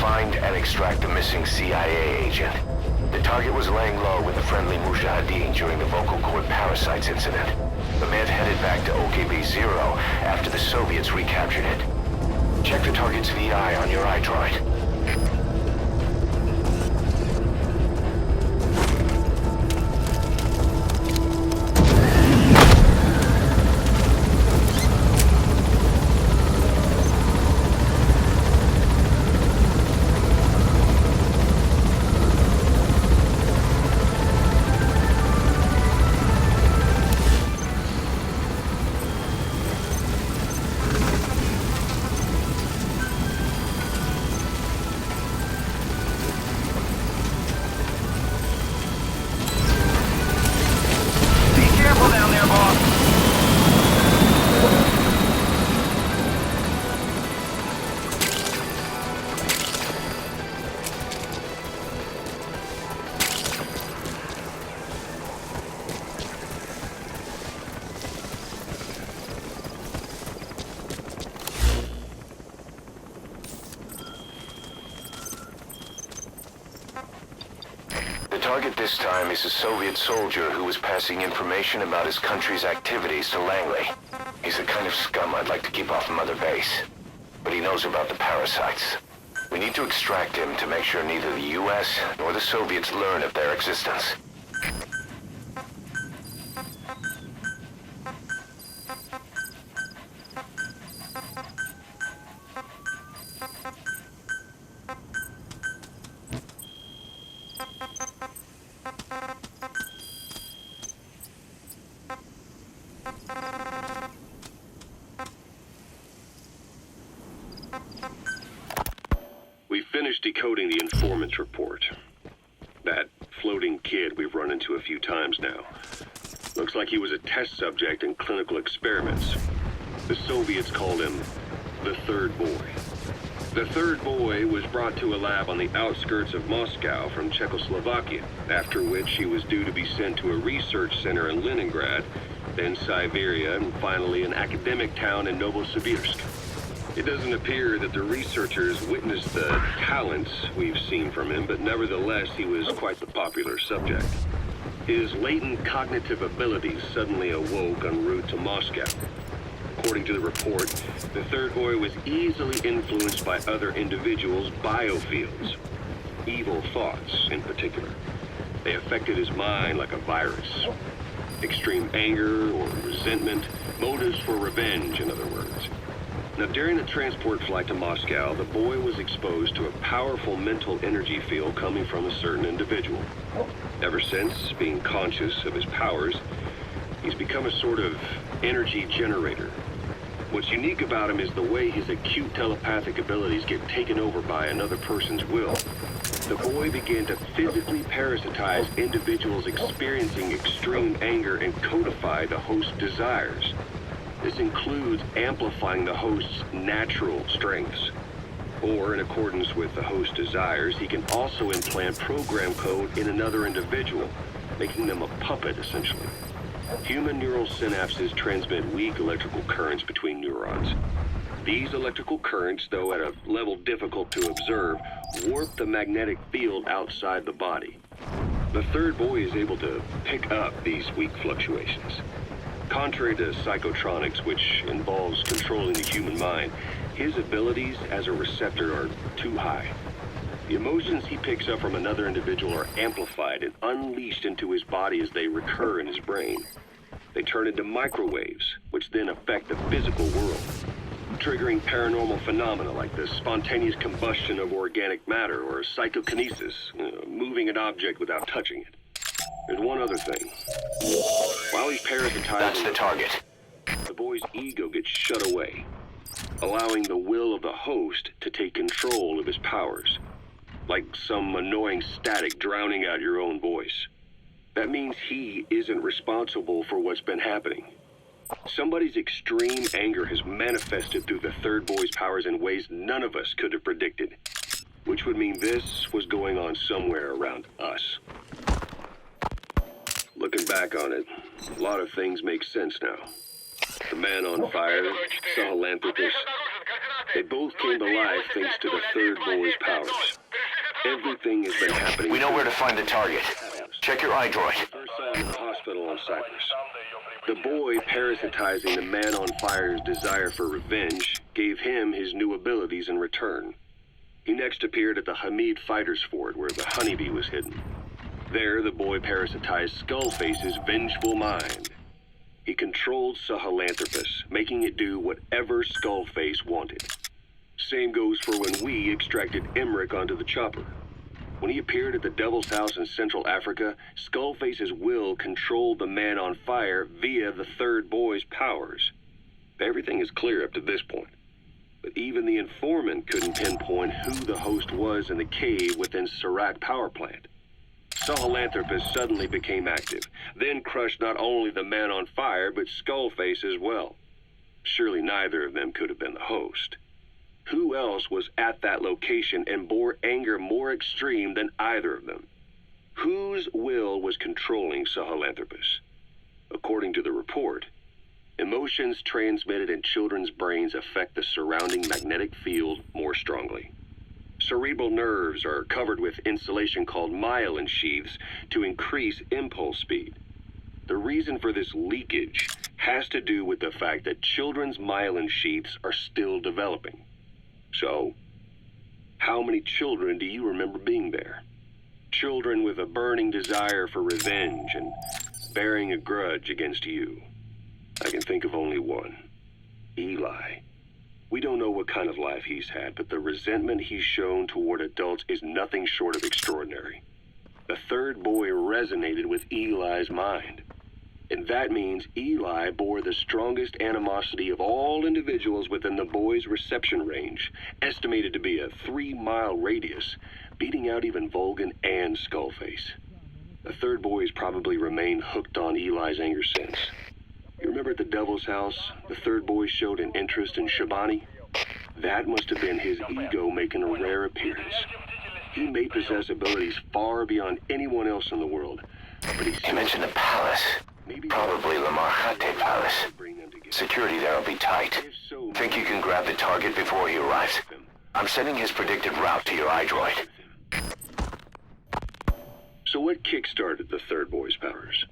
find and extract the missing CIA agent. The target was laying low with the friendly Mujahideen during the vocal cord parasites incident. The man headed back to OKB-0 after the Soviets recaptured it. Check the target's VI on your iDroid. The target this time is a Soviet soldier who was passing information about his country's activities to Langley. He's the kind of scum I'd like to keep off Mother Base. But he knows about the parasites. We need to extract him to make sure neither the US nor the Soviets learn of their existence. We finished decoding the informant's report. That floating kid we've run into a few times now. Looks like he was a test subject in clinical experiments. The Soviets called him the Third Boy. The Third Boy was brought to a lab on the outskirts of Moscow from Czechoslovakia, after which he was due to be sent to a research center in Leningrad, then Siberia, and finally an academic town in Novosibirsk. It doesn't appear that the researchers witnessed the talents we've seen from him, but nevertheless, he was quite the popular subject. His latent cognitive abilities suddenly awoke en route to Moscow. According to the report, the Third Boy was easily influenced by other individuals' biofields. Evil thoughts, in particular. They affected his mind like a virus. Extreme anger or resentment, motives for revenge, in other words. Now, during the transport flight to Moscow, the boy was exposed to a powerful mental energy field coming from a certain individual. Ever since, being conscious of his powers, he's become a sort of energy generator. What's unique about him is the way his acute telepathic abilities get taken over by another person's will. The boy began to physically parasitize individuals experiencing extreme anger and codify the host's desires. This includes amplifying the host's natural strengths. Or, in accordance with the host's desires, he can also implant program code in another individual, making them a puppet, essentially. Human neural synapses transmit weak electrical currents between neurons. These electrical currents, though at a level difficult to observe, warp the magnetic field outside the body. The Third Boy is able to pick up these weak fluctuations. Contrary to psychotronics, which involves controlling the human mind, his abilities as a receptor are too high. The emotions he picks up from another individual are amplified and unleashed into his body as they recur in his brain. They turn into microwaves, which then affect the physical world, triggering paranormal phenomena like the spontaneous combustion of organic matter or psychokinesis, moving an object without touching it. There's one other thing. While he's parasitizing... That's the target. The boy's ego gets shut away, allowing the will of the host to take control of his powers, like some annoying static drowning out your own voice. That means he isn't responsible for what's been happening. Somebody's extreme anger has manifested through the Third Boy's powers in ways none of us could have predicted, which would mean this was going on somewhere around us. Looking back on it, a lot of things make sense now. The man on fire, Sahelanthropus, They both came to life thanks to the third boy's powers. Everything has been happening. We know where to find the target. Check your iDroid. First saw him in the hospital on Cyprus. The boy parasitizing the man on fire's desire for revenge gave him his new abilities in return. He next appeared at the Hamid Fighters Fort where the honeybee was hidden. There, the boy parasitized Skullface's vengeful mind. He controlled Sahelanthropus, making it do whatever Skullface wanted. Same goes for when we extracted Emmerich onto the chopper. When he appeared at the Devil's House in Central Africa, Skullface's will controlled the man on fire via the third boy's powers. Everything is clear up to this point. But even the informant couldn't pinpoint who the host was in the cave within Serac power plant. Sahelanthropus suddenly became active, then crushed not only the man on fire, but Skullface as well. Surely neither of them could have been the host. Who else was at that location and bore anger more extreme than either of them? Whose will was controlling Sahelanthropus? According to the report, emotions transmitted in children's brains affect the surrounding magnetic field more strongly. Cerebral nerves are covered with insulation called myelin sheaths to increase impulse speed. The reason for this leakage has to do with the fact that children's myelin sheaths are still developing. So, how many children do you remember being there? Children with a burning desire for revenge and bearing a grudge against you. I can think of only one. Eli. We don't know what kind of life he's had, but the resentment he's shown toward adults is nothing short of extraordinary. The third boy resonated with Eli's mind. And that means Eli bore the strongest animosity of all individuals within the boy's reception range, estimated to be a 3-mile radius, beating out even Volgan and Skullface. The third boy has probably remained hooked on Eli's anger since. You remember at the Devil's House, the third boy showed an interest in Shabani? That must have been his ego making a rare appearance. He may possess abilities far beyond anyone else in the world, but You mentioned the palace. Probably Lamar Khatte Palace. Security there will be tight. Think you can grab the target before he arrives? I'm sending his predicted route to your iDroid. So what kick-started the third boy's powers?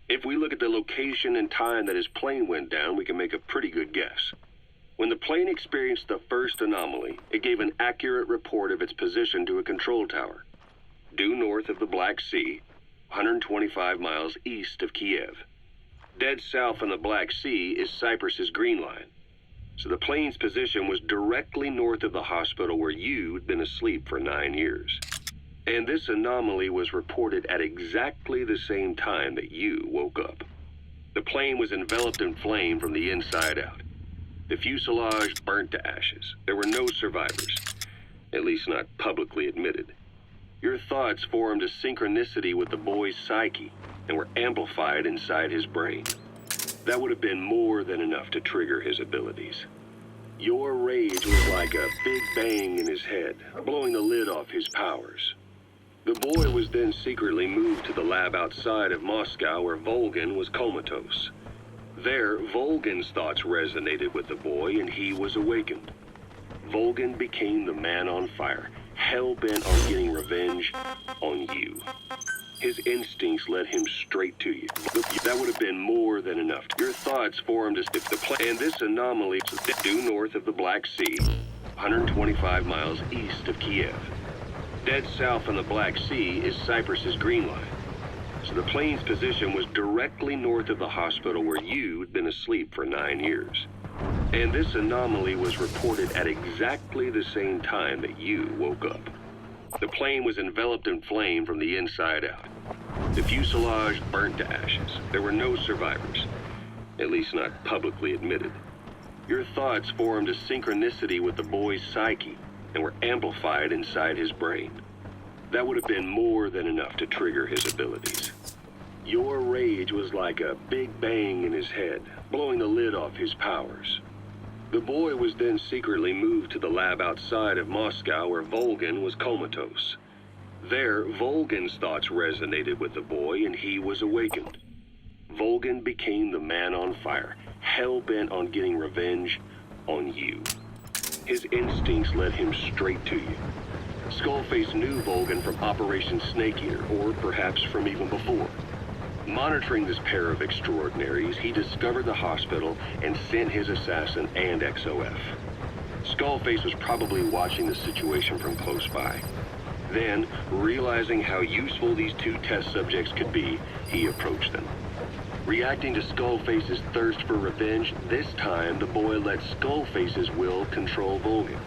If we look at the location and time that his plane went down, we can make a pretty good guess. When the plane experienced the first anomaly, it gave an accurate report of its position to a control tower, due north of the Black Sea, 125 miles east of Kiev. Dead south on the Black Sea is Cyprus's Green Line. So the plane's position was directly north of the hospital where you'd been asleep for 9 years. And this anomaly was reported at exactly the same time that you woke up. The plane was enveloped in flame from the inside out. The fuselage burnt to ashes. There were no survivors, at least not publicly admitted. Your thoughts formed a synchronicity with the boy's psyche and were amplified inside his brain. That would have been more than enough to trigger his abilities. Your rage was like a big bang in his head, blowing the lid off his powers. The boy was then secretly moved to the lab outside of Moscow where Volgan was comatose. There, Volgan's thoughts resonated with the boy and he was awakened. Volgan became the man on fire, hell-bent on getting revenge on you. His instincts led him straight to you. That would have been more than enough. Your thoughts formed as if the plane and this anomaly due north of the Black Sea, 125 miles east of Kiev. Dead south on the Black Sea is Cyprus's Green Line. So the plane's position was directly north of the hospital where you'd been asleep for 9 years. And this anomaly was reported at exactly the same time that you woke up. The plane was enveloped in flame from the inside out. The fuselage burnt to ashes. There were no survivors, at least not publicly admitted. Your thoughts formed a synchronicity with the boy's psyche and were amplified inside his brain. That would have been more than enough to trigger his abilities. Your rage was like a big bang in his head, blowing the lid off his powers. The boy was then secretly moved to the lab outside of Moscow where Volgan was comatose. There, Volgan's thoughts resonated with the boy and he was awakened. Volgan became the man on fire, hell-bent on getting revenge on you. His instincts led him straight to you. Skullface knew Volgin from Operation Snake Eater, or perhaps from even before. Monitoring this pair of extraordinaries, he discovered the hospital and sent his assassin and XOF. Skullface was probably watching the situation from close by. Then, realizing how useful these two test subjects could be, he approached them. Reacting to Skullface's thirst for revenge, this time the boy let Skullface's will control Volgin.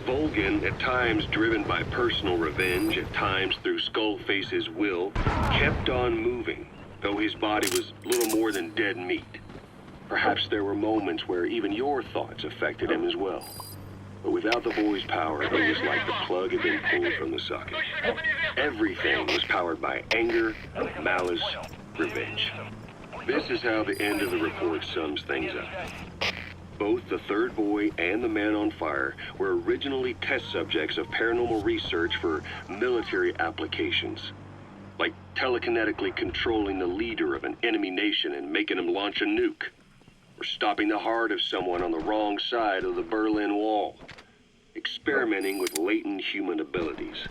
Volgin, at times driven by personal revenge, at times through Skullface's will, kept on moving, though his body was little more than dead meat. Perhaps there were moments where even your thoughts affected him as well. But without the boy's power, it was like the plug had been pulled from the socket. Everything was powered by anger, malice, revenge. This is how the end of the report sums things up. Both the third boy and the man on fire were originally test subjects of paranormal research for military applications, like telekinetically controlling the leader of an enemy nation and making him launch a nuke, or stopping the heart of someone on the wrong side of the Berlin Wall, experimenting with latent human abilities.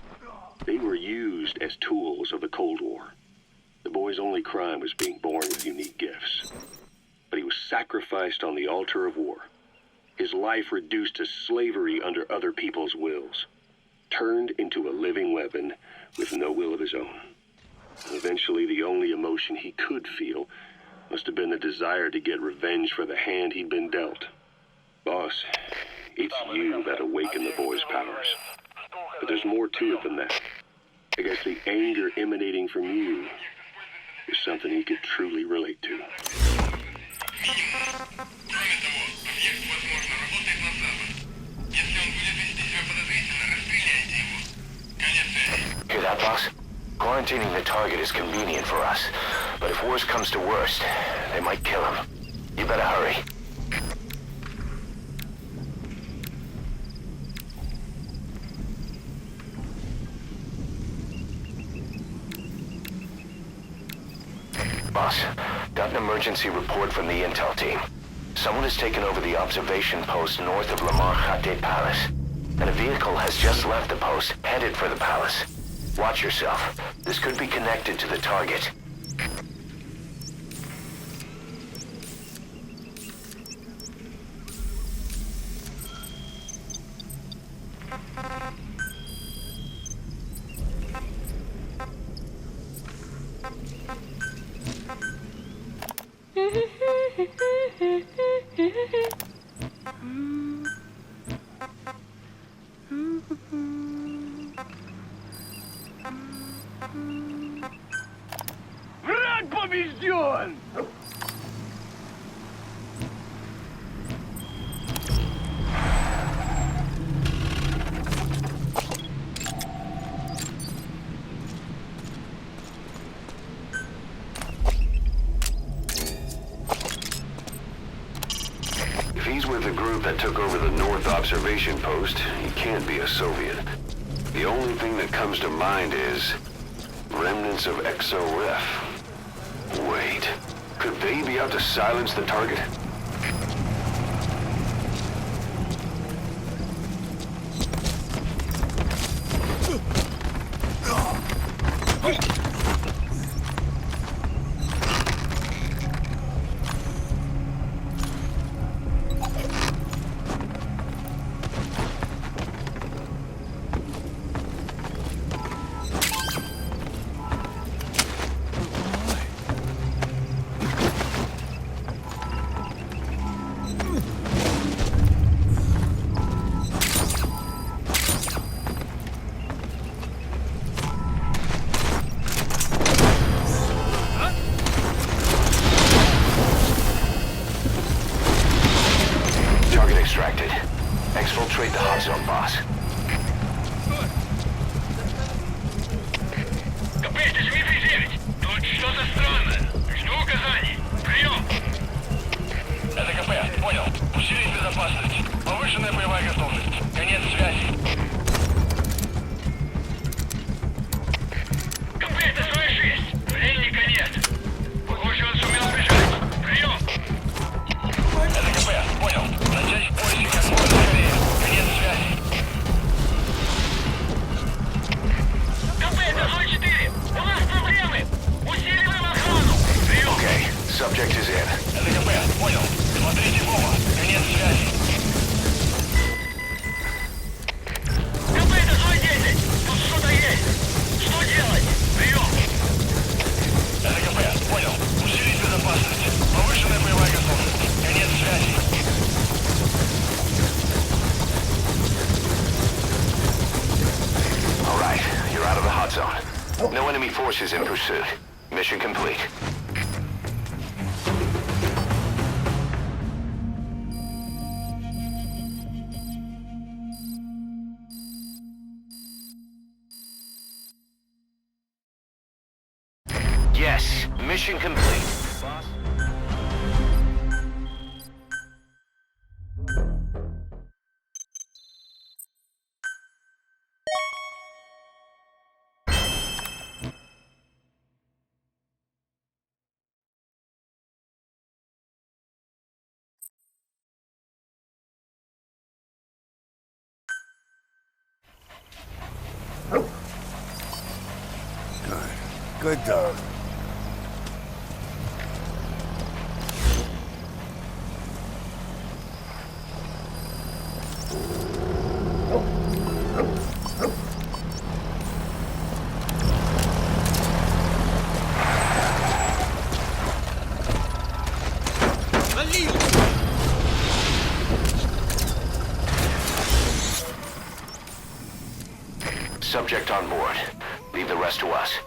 They were used as tools of the Cold War. The boy's only crime was being born with unique gifts. But he was sacrificed on the altar of war. His life reduced to slavery under other people's wills. Turned into a living weapon with no will of his own. Eventually, the only emotion he could feel must have been the desire to get revenge for the hand he'd been dealt. Boss, it's you that awakened the boy's powers. But there's more to it than that. I guess the anger emanating from you is something he could truly relate to. Hear that, boss? Quarantining the target is convenient for us, but if worse comes to worst, they might kill him. You better hurry. Boss, got an emergency report from the intel team. Someone has taken over the observation post north of Lamar Khatay Palace, and a vehicle has just left the post, headed for the palace. Watch yourself. This could be connected to the target. Враг побежден! If he's with the group that took over the North Observation Post, he can't be a Soviet. The only thing that comes to mind is remnants of XOF. Wait, could they be out to silence the target? zone. No enemy forces in pursuit. Mission complete. Yes, mission complete. Boss. Good dog. Subject on board. Leave the rest to us.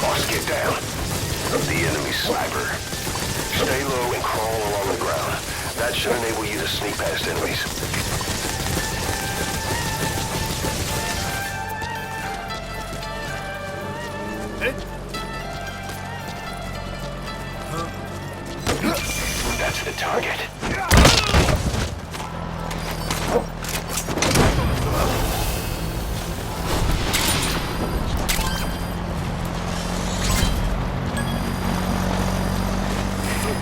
Boss, get down. The enemy sniper. Stay low and crawl along the ground. That should enable you to sneak past enemies. That's the target.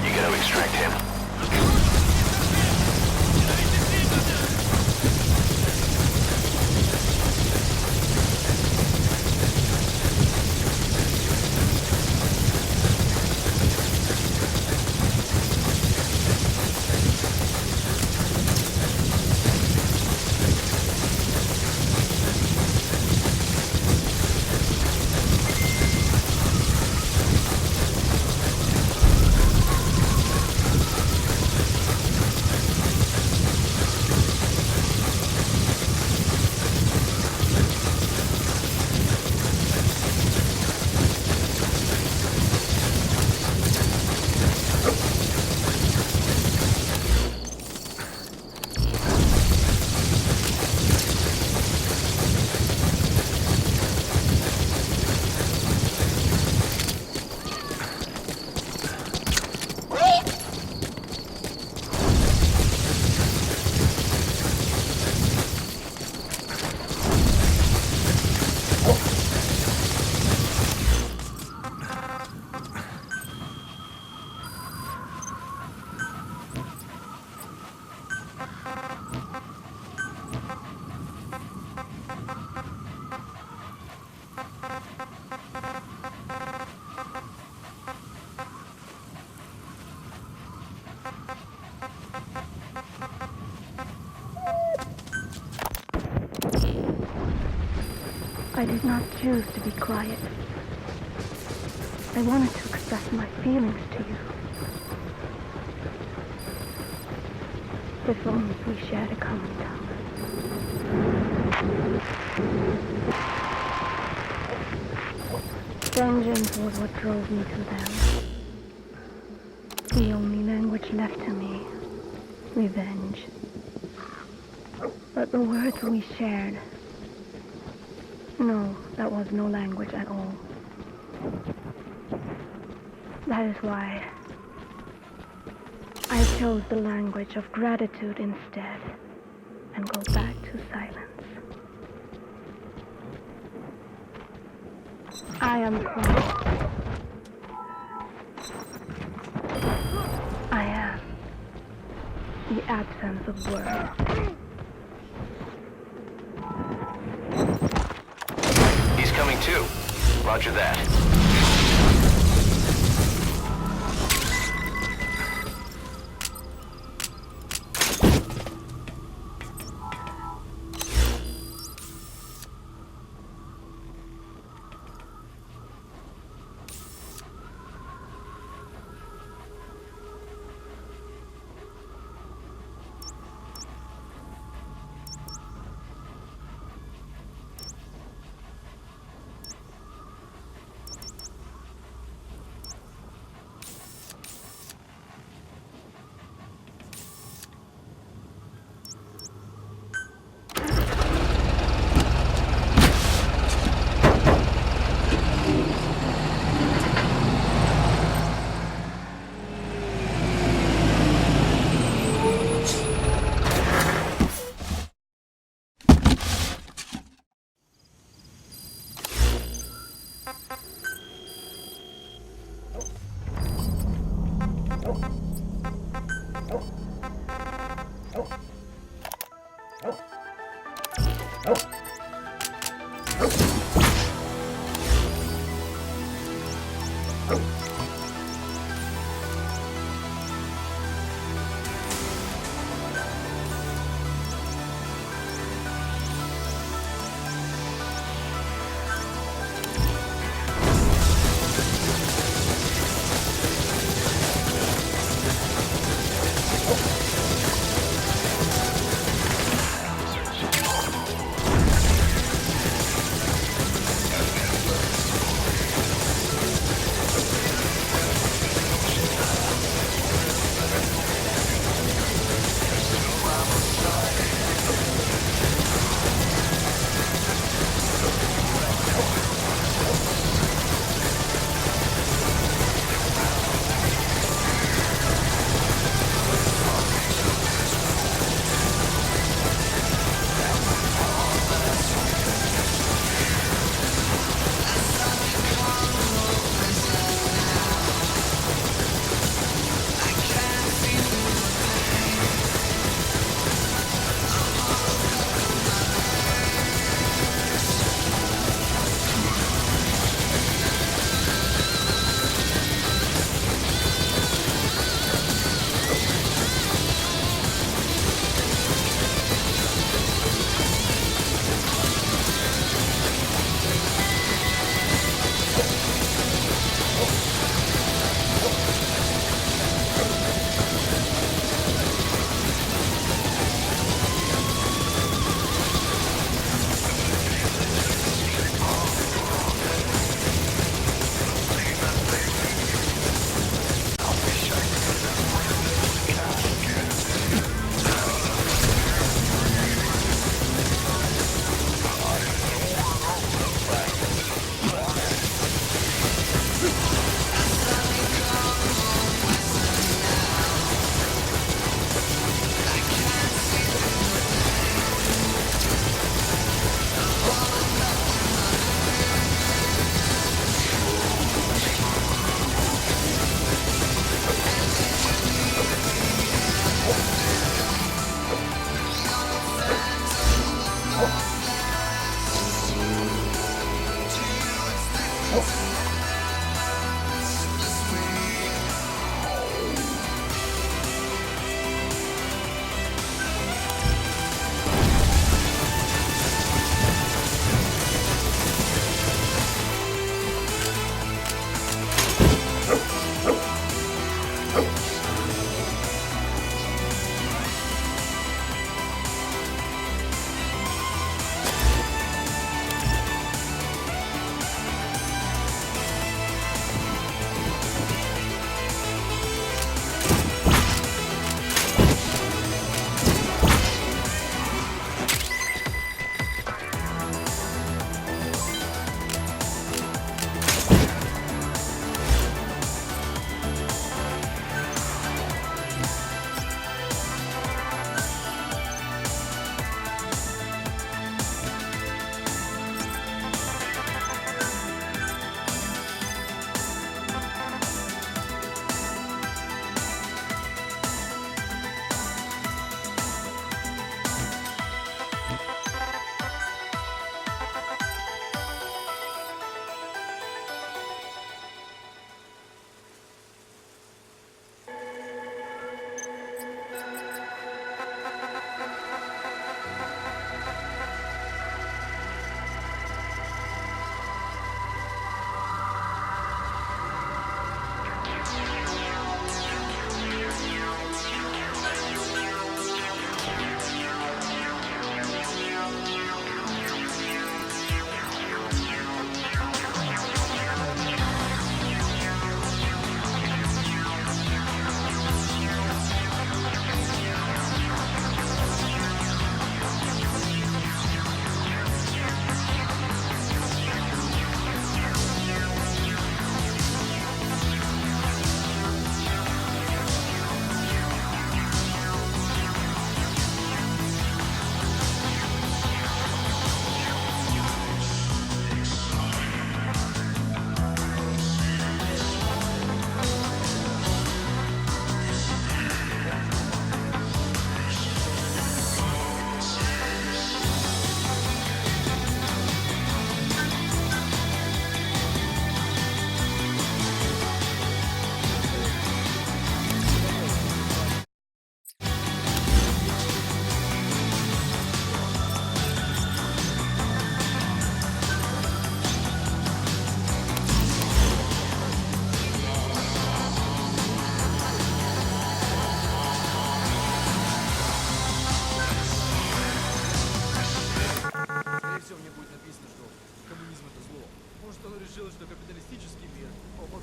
You gotta extract him. I did not choose to be quiet. I wanted to express my feelings to you. If only we shared a common tongue. Vengeance was what drove me to them. The only language left to me. Revenge. But the words we shared... No, that was no language at all. That is why I chose the language of gratitude instead and go back to silence. I am quiet. I am the absence of words. He's coming too. Roger that.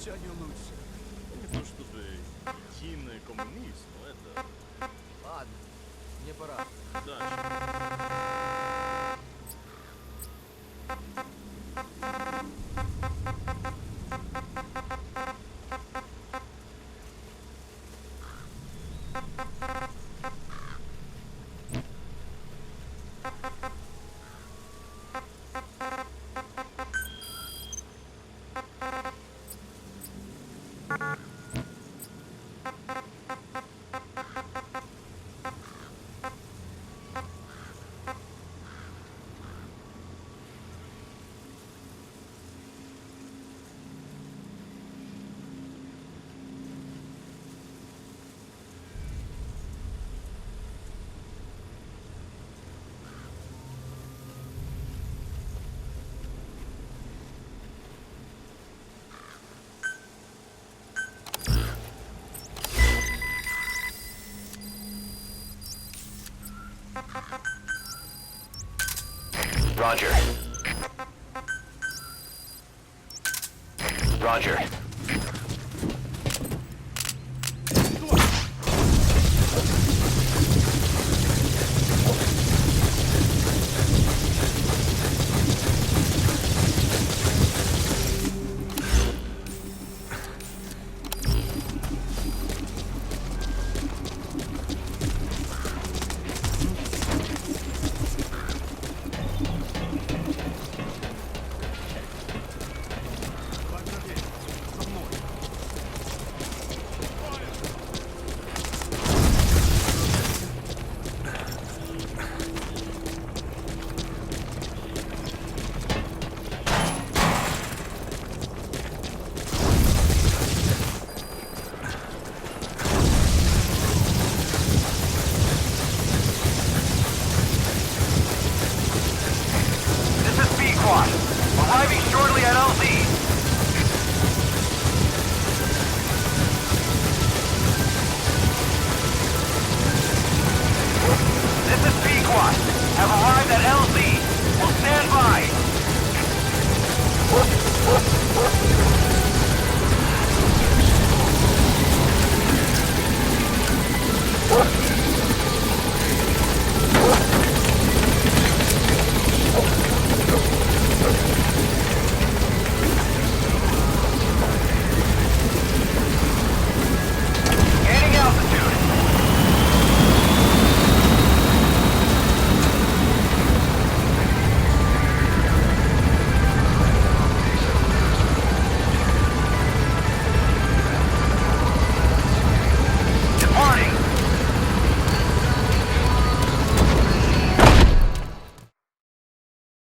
умолчанию лучше. Не то чтобы единый коммунизм, но это... Ладно, мне пора. Дальше. Roger. Roger.